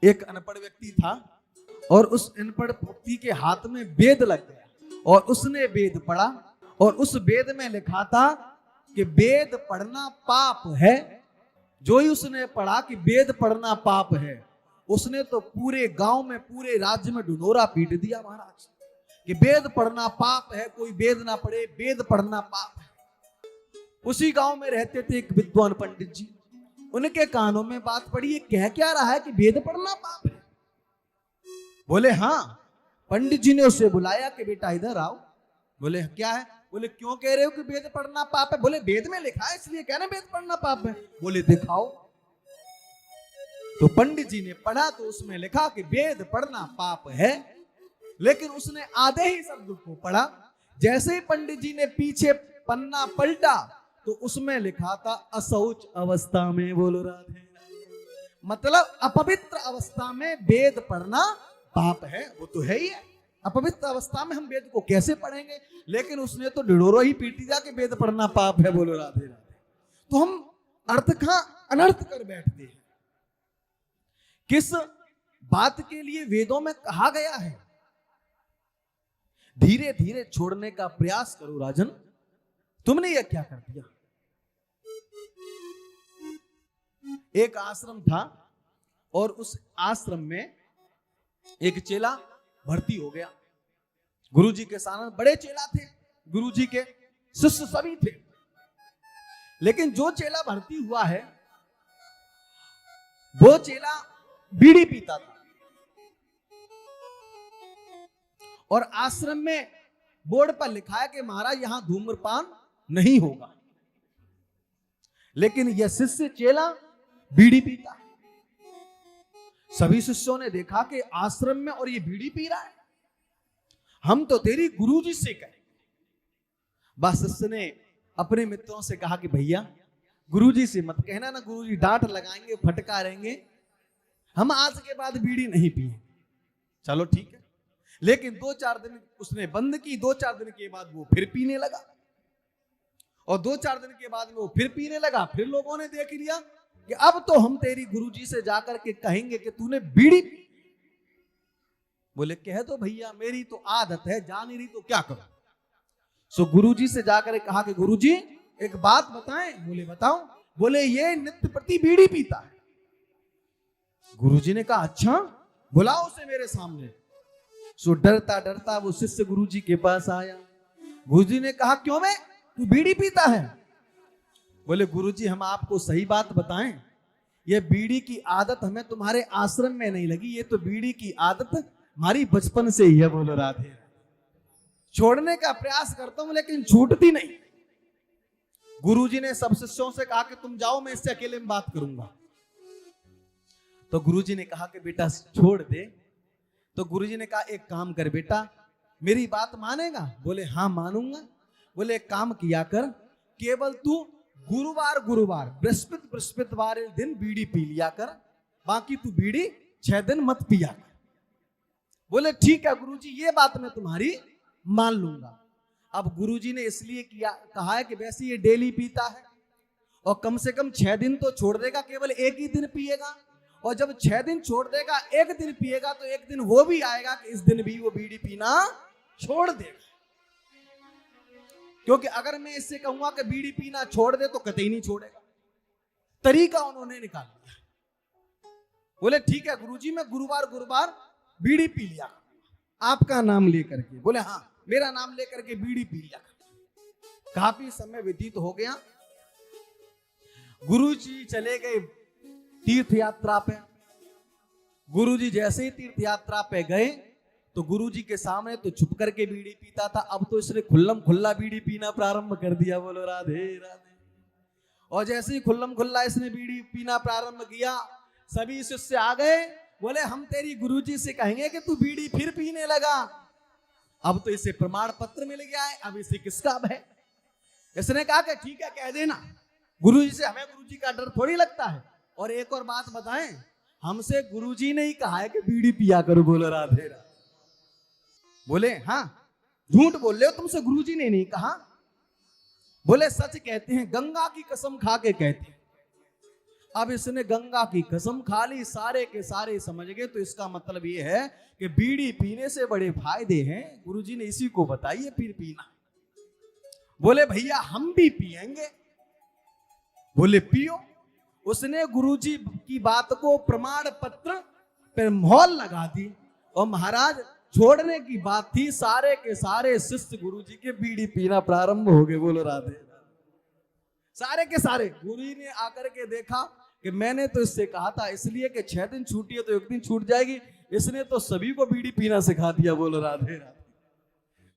एक अनपढ़ व्यक्ति था और उस अनपढ़ व्यक्ति के हाथ में वेद लग गया और उसने वेद पढ़ा और उस वेद में लिखा था कि वेद पढ़ना पाप है। जो ही उसने पढ़ा कि वेद पढ़ना पाप है, उसने तो पूरे गांव में पूरे राज्य में ढिंढोरा पीट दिया महाराज कि वेद पढ़ना पाप है, कोई वेद ना पढ़े, वेद पढ़ना पाप है। उसी गांव में रहते थे एक विद्वान पंडित जी, उनके कानों में बात पड़ी, ये कह क्या रहा है कि वेद पढ़ना पाप है। बोले हाँ। पंडित जी ने उसे बुलाया कि बेटा इधर आओ। बोले क्या है? बोले क्यों कह रहे हो कि वेद पढ़ना पाप है? बोले वेद में लिखा है इसलिए कह रहे वेद पढ़ना पाप है। बोले दिखाओ। तो पंडित जी ने पढ़ा तो उसमें लिखा कि वेद पढ़ना पाप है, लेकिन उसने आधे ही शब्द को पढ़ा। जैसे ही पंडित जी ने पीछे पन्ना पलटा तो उसमें लिखा था अशौच अवस्था में, बोलो राधे, मतलब अपवित्र अवस्था में वेद पढ़ना पाप है। वो तो है ही है, अपवित्र अवस्था में हम वेद को कैसे पढ़ेंगे? लेकिन उसने तो ढिंढोरा ही पीट दिया कि वेद पढ़ना पाप है, बोलो राधे राधे। तो हम अर्थ का अनर्थ कर बैठते हैं। किस बात के लिए वेदों में कहा गया है? धीरे धीरे छोड़ने का प्रयास करो राजन। तुमने यह क्या कर दिया? एक आश्रम था और उस आश्रम में एक चेला भर्ती हो गया। गुरुजी के साथ बड़े चेला थे, गुरुजी के शिष्य सभी थे, लेकिन जो चेला भर्ती हुआ है वो चेला बीड़ी पीता था और आश्रम में बोर्ड पर लिखा है कि महाराज यहां धूम्रपान नहीं होगा, लेकिन यह शिष्य चेला बीड़ी पीता है। सभी शिष्यों ने देखा कि आश्रम में और ये बीड़ी पी रहा है, हम तो तेरी गुरुजी से कहेंगे। बस शिष्य ने अपने मित्रों से कहा कि भैया गुरुजी से मत कहना ना, गुरुजी डांट लगाएंगे, फटकारेंगे, हम आज के बाद बीड़ी नहीं पिए। चलो ठीक है। लेकिन 2-4 दिन उसने बंद की, 2-4 दिन के बाद वो फिर पीने लगा और 2-4 दिन के बाद वो फिर पीने लगा। फिर लोगों ने देख लिया कि अब तो हम तेरी गुरुजी से जाकर के कहेंगे कि तूने बीड़ी पी। बोले कह दो भैया, मेरी तो आदत है, जा नहीं रही तो क्या करूं। सो गुरुजी से जाकर कहा कि गुरुजी एक बात बताएं। बोले बताओ। बोले ये नित्य प्रति बीड़ी पीता है। गुरुजी ने कहा अच्छा, बुलाओ उसे मेरे सामने। सो डरता डरता वो शिष्य गुरुजी के पास आया। गुरुजी ने कहा क्यों मैं, तू बीड़ी पीता है? बोले गुरुजी हम आपको सही बात बताएं, ये बीड़ी की आदत हमें तुम्हारे आश्रम में नहीं लगी, ये तो बीड़ी की आदत हमारी बचपन से ही है, बोलो राधे। छोड़ने का प्रयास करता हूं लेकिन छूटती नहीं। गुरुजी ने सब शिष्यों से कहा कि तुम जाओ, मैं इससे अकेले में बात करूंगा। तो गुरुजी ने कहा कि बेटा छोड़ दे। तो गुरुजी ने कहा एक काम कर बेटा, मेरी बात मानेगा? बोले हाँ मानूंगा। बोले एक काम किया कर, केवल तू गुरुवार गुरुवार बृहस्पतिवार दिन बीड़ी पी लिया कर, बाकी तू बीड़ी 6 दिन मत पिया कर। बोले ठीक है गुरुजी, ये बात मैं तुम्हारी मान लूंगा। अब गुरुजी ने इसलिए किया कहा है कि वैसे ये डेली पीता है और कम से कम 6 दिन तो छोड़ देगा, केवल एक ही दिन पिएगा। और जब 6 दिन छोड़ देगा, एक दिन पिएगा, तो एक दिन वो भी आएगा कि इस दिन भी वो बीड़ी पीना छोड़ देगा। क्योंकि अगर मैं इससे कहूंगा कि बीड़ी पीना छोड़ दे तो कतई नहीं छोड़ेगा। तरीका उन्होंने निकाल लिया। बोले ठीक है गुरुजी, मैं गुरुवार गुरुवार बीड़ी पी लिया, आपका नाम लेकर के। बोले हाँ, मेरा नाम लेकर के बीड़ी पी लिया। काफी समय व्यतीत हो गया, गुरुजी चले गए तीर्थ यात्रा पे। गुरुजी जैसे ही तीर्थ यात्रा पे गए तो गुरुजी के सामने तो छुप करके बीड़ी पीता था, अब तो इसने खुल्लम खुल्ला बीड़ी पीना प्रारंभ कर दिया, बोलो राधे राधे। और जैसे ही खुल्लम खुल्ला इसने बीड़ी पीना प्रारंभ किया, सभी शिष्य आ गए। बोले हम तेरी गुरुजी से कहेंगे कि तू बीड़ी फिर पीने लगा। अब तो इसे प्रमाण पत्र मिल गया है, अब इसे किसका भय? इसने कहा कि ठीक है कह देना, गुरुजी से हमें गुरुजी का डर थोड़ी लगता है। और एक और बात बताएं, हमसे गुरुजी ने ही कहा है कि बीड़ी पिया करो, बोलो राधे राधे। बोले हाँ झूठ बोल रहे हो, तुमसे गुरुजी ने नहीं कहा। बोले सच कहते हैं, गंगा की कसम खा के कहते हैं, अब इसने गंगा की कसम खा ली, सारे के सारे समझ गए। तो इसका मतलब ये है कि बीड़ी पीने से बड़े फायदे हैं। गुरुजी ने इसी को बताइए फिर पीना। बोले भैया हम भी पिएंगे। बोले पियो। उसने गुरुजी की बात को प्रमाण पत्र पर मोहर लगा दी और महाराज छोड़ने की बात थी। सारे के सारे शिष्य गुरुजी के बीड़ी पीना प्रारंभ हो गए। बोलो राधे। सारे के सारे गुरुजी ने आकर के देखा कि मैंने तो इससे कहा था इसलिए कि 6 दिन छूटी है तो 1 दिन छूट जाएगी, इसने तो सभी को बीड़ी पीना सिखा दिया। बोलो राधे राधे।